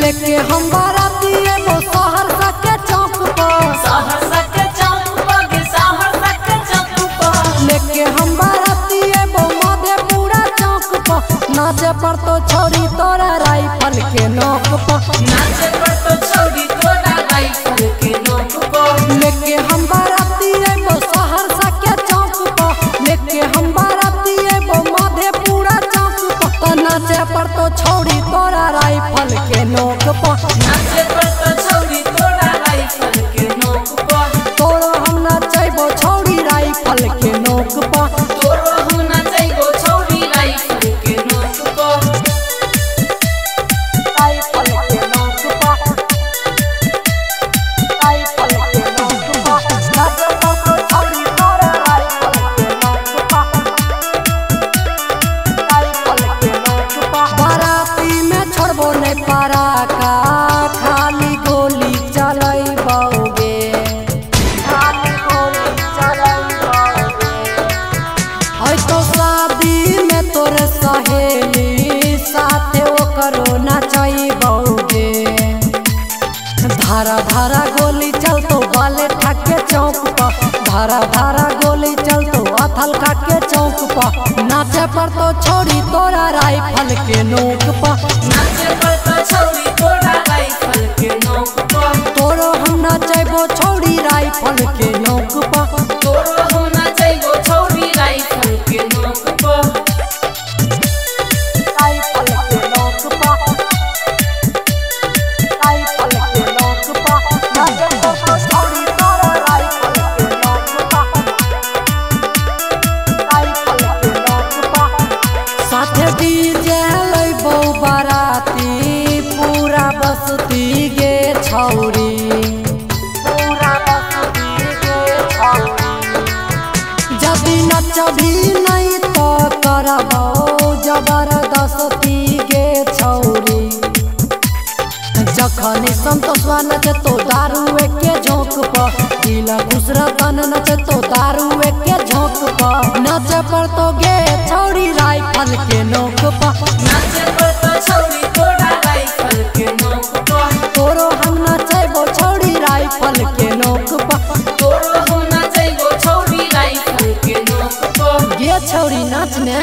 लेके हम बारातिए वो सहरसा के चौक पर, सहरसा के चौक पर, सहरसा के चौक पर। लेके हम बारातिए वो मधेपुरा चौक पर, नाचे पर तो छोड़ी तोरा राइफल के नोक पर, नाचे पर तो छोड़ी तोरा राइफल के नोक पर। लेके हम बारातिए वो सहरसा के चौक पर, लेके हम बारातिए वो मधेपुरा चौक पर, नाचे पर तो छोड़ी तोरा राइफल के नोक पर, नाचे पर तो छोड़ी तोरा राइफल के नोक पर। तोरो हम नाचैबो छोड़ी राइफल के नोक पर, तोरो हम नाचैबो छोड़ी राइफल के नोक पर। राइफल के नोक पर, राइफल के नोक पर, नाचे पर तो छोड़ी तोरा राइफल के नोक पर, राइफल के नोक पर। बाराती में छोड़बो नहीं पारा का, खाली गोली चलैबोगे, खाली गोली चलैबोगे। है तो शादी में तोरे सहेली साथे ओकरो नचैबोगे, धारा धारा गोली चलतो बाले ठाके चौक पर, धारा धारा गोली चलतो अथल खाके चौक पर, नाचे पर तो छोड़ी तोरा राइफल के नोक पर, नाचे पर तो छोड़ी तोरा राइफल के नोक पर। तोरो हम नाचैबो छोड़ी राइफल के नोक पर, तोरो हम नाचैबो छोड़ी राइफल के नोक पर। राइफल के नोक पर, राइफल के नोक पर, नाचे पर तो छोड़ी तोरा राइफल के नोक पर, राइफल के नोक पर। साथे डीजे लैबो बाराती पूरा बस्ती गे छौरी, पूरा बस्ती गे छौरी। जदि नचबी नहीं तो करबो जबरदस्ती गे छौरी, जखनी संतोषवा नचतो दारू के झोंक पर, दिला खुसरतन नचतो दारू के झोंक पर, नाचे पर तो गे छौरी राइफल के नोक पर, नाचे पर तो छोड़ी तोरा राइफल के नोक पर। तोरो हम नाचैबो छौरी राइफल के नोक पर, तोरो हम नाचैबो छोड़ी राइफल के नोक पर। गे छौरी नाचने।